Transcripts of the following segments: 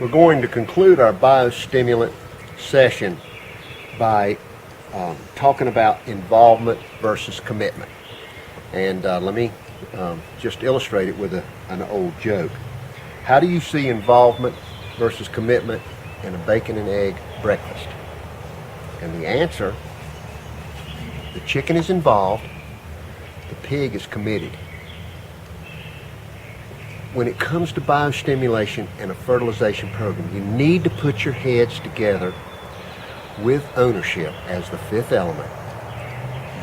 We're going to conclude our biostimulant session by talking about involvement versus commitment. And let me just illustrate it with an old joke. How do you see involvement versus commitment in a bacon and egg breakfast? And the answer, the chicken is involved, the pig is committed. When it comes to biostimulation and a fertilization program, you need to put your heads together with ownership as the fifth element,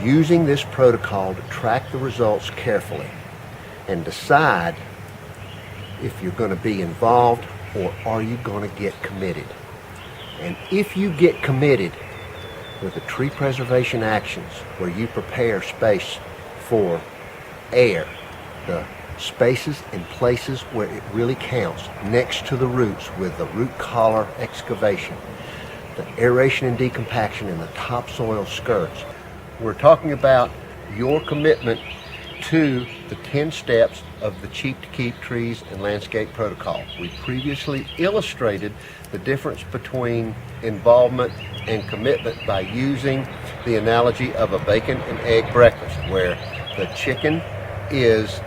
using this protocol to track the results carefully and decide if you're going to be involved or are you going to get committed. And if you get committed with the tree preservation actions where you prepare space for air, the spaces and places where it really counts, next to the roots with the root collar excavation, the aeration and decompaction in the topsoil skirts. We're talking about your commitment to the 10 steps of the Cheap to Keep Trees and Landscape Protocol. We previously illustrated the difference between involvement and commitment by using the analogy of a bacon and egg breakfast, where the chicken is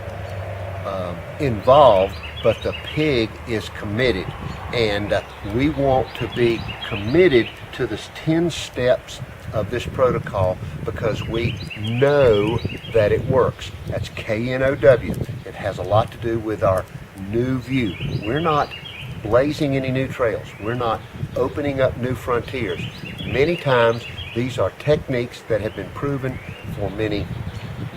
involved, but the pig is committed. And we want to be committed to the 10 steps of this protocol because we know that it works. That's K-N-O-W. It has a lot to do with our new view. We're not blazing any new trails. We're not opening up new frontiers. Many times these are techniques that have been proven for many,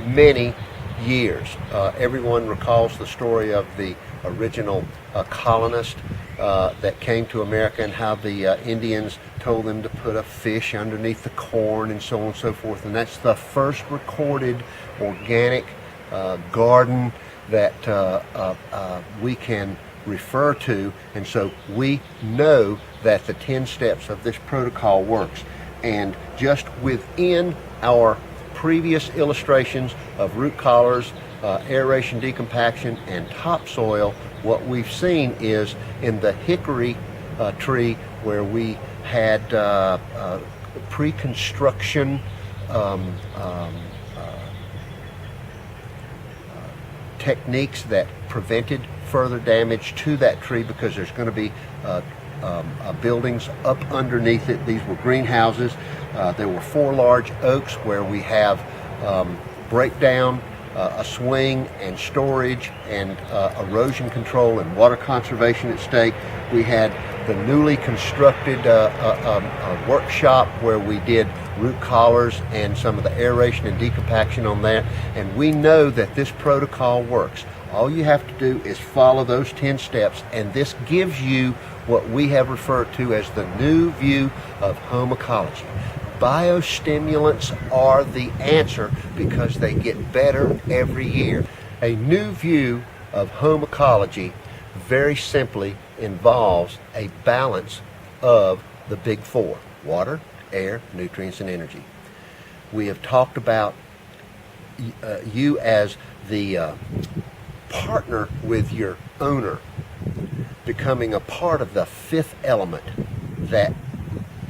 many years. Everyone recalls the story of the original colonist that came to America and how the Indians told them to put a fish underneath the corn and so on and so forth. And that's the first recorded organic garden that we can refer to. And so we know that the 10 steps of this protocol works. And just within our previous illustrations of root collars, aeration, decompaction, and topsoil, what we've seen is in the hickory tree where we had pre-construction techniques that prevented further damage to that tree because there's going to be buildings up underneath it. These were greenhouses. There were 4 large oaks where we have breakdown, a swing and storage and erosion control and water conservation at stake. We had the newly constructed workshop where we did root collars and some of the aeration and decompaction on that. And we know that this protocol works. All you have to do is follow those 10 steps, and this gives you what we have referred to as the new view of home ecology. Biostimulants are the answer because they get better every year. A new view of home ecology very simply involves a balance of the big 4: water, air, nutrients, and energy. We have talked about you as the partner with your owner becoming a part of the fifth element that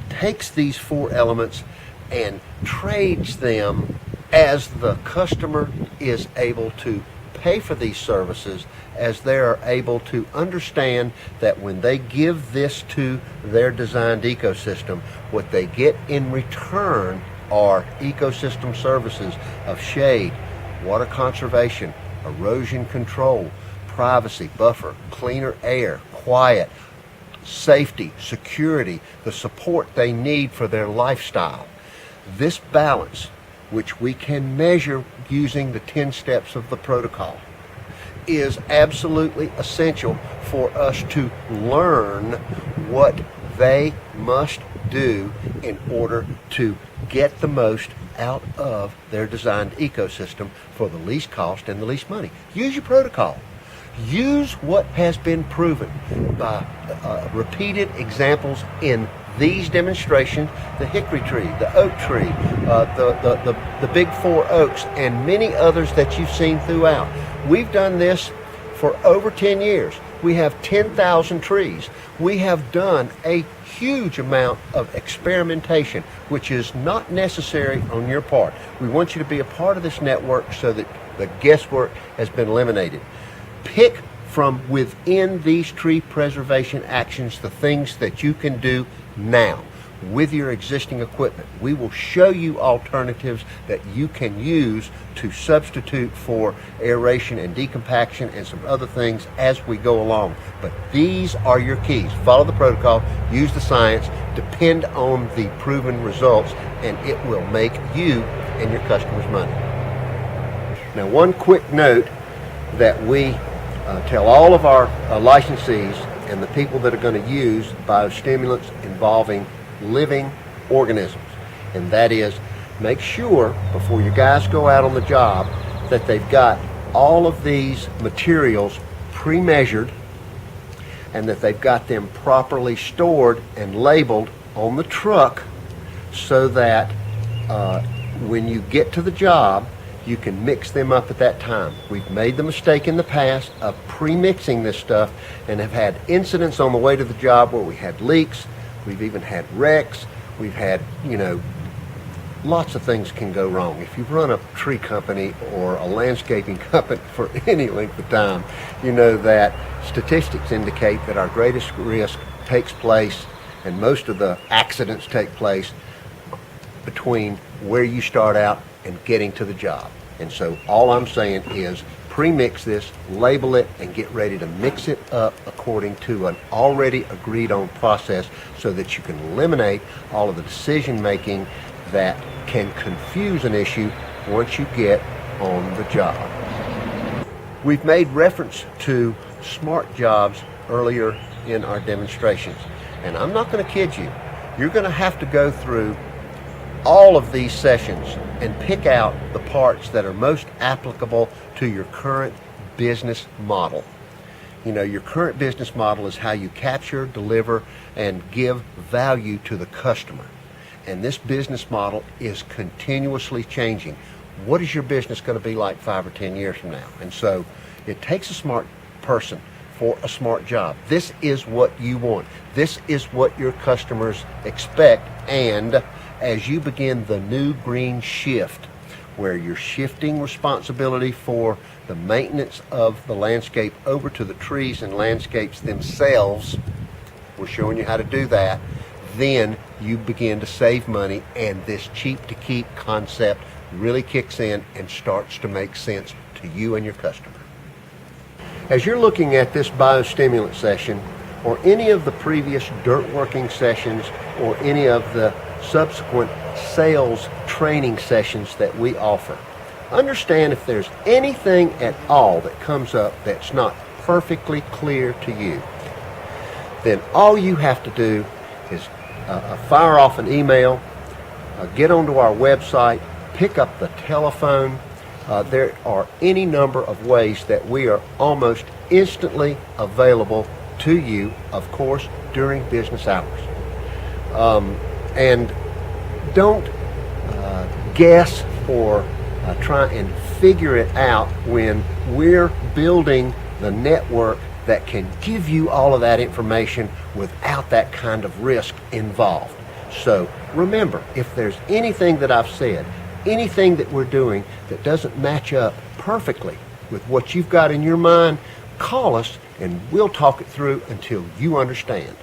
takes these 4 elements and trades them as the customer is able to pay for these services, as they are able to understand that when they give this to their designed ecosystem, what they get in return are ecosystem services of shade, water conservation, erosion control, privacy, buffer, cleaner air, quiet, safety, security, the support they need for their lifestyle. This balance, which we can measure using the 10 steps of the protocol, is absolutely essential for us to learn what they must do in order to get the most out of their designed ecosystem for the least cost and the least money. Use your protocol. Use what has been proven by repeated examples in these demonstrations: the hickory tree, the oak tree, the big 4 oaks, and many others that you've seen throughout. We've done this for over 10 years. We have 10,000 trees. We have done a huge amount of experimentation, which is not necessary on your part. We want you to be a part of this network so that the guesswork has been eliminated. Pick from within these tree preservation actions the things that you can do now with your existing equipment. We will show you alternatives that you can use to substitute for aeration and decompaction and some other things as we go along. But these are your keys. Follow the protocol, use the science, depend on the proven results, and it will make you and your customers money. Now, one quick note that we tell all of our licensees and the people that are going to use biostimulants involving living organisms, and that is, make sure before you guys go out on the job that they've got all of these materials pre-measured and that they've got them properly stored and labeled on the truck so that when you get to the job you can mix them up at that time. We've made the mistake in the past of pre-mixing this stuff and have had incidents on the way to the job where we had leaks. We've even had wrecks. We've had, lots of things can go wrong. If you run a tree company or a landscaping company for any length of time, you know that statistics indicate that our greatest risk takes place, and most of the accidents take place between where you start out and getting to the job. And so all I'm saying is pre-mix this, label it, and get ready to mix it up according to an already agreed on process so that you can eliminate all of the decision making that can confuse an issue once you get on the job. We've made reference to smart jobs earlier in our demonstrations, and I'm not going to kid you. You're going to have to go through all of these sessions and pick out the parts that are most applicable to your current business model. Your current business model is how you capture, deliver, and give value to the customer. And this business model is continuously changing. What is your business going to be like 5 or 10 years from now? And so it takes a smart person for a smart job. This is what you want. This is what your customers expect. And as you begin the new green shift, where you're shifting responsibility for the maintenance of the landscape over to the trees and landscapes themselves, we're showing you how to do that, then you begin to save money, and this cheap to keep concept really kicks in and starts to make sense to you and your customer. As you're looking at this biostimulant session, or any of the previous dirt working sessions, or any of the subsequent sales training sessions that we offer, understand if there's anything at all that comes up that's not perfectly clear to you, then all you have to do is fire off an email, get onto our website, pick up the telephone. There are any number of ways that we are almost instantly available to you, of course, during business hours. And don't guess or try and figure it out when we're building the network that can give you all of that information without that kind of risk involved. So remember, if there's anything that I've said, anything that we're doing that doesn't match up perfectly with what you've got in your mind, call us and we'll talk it through until you understand.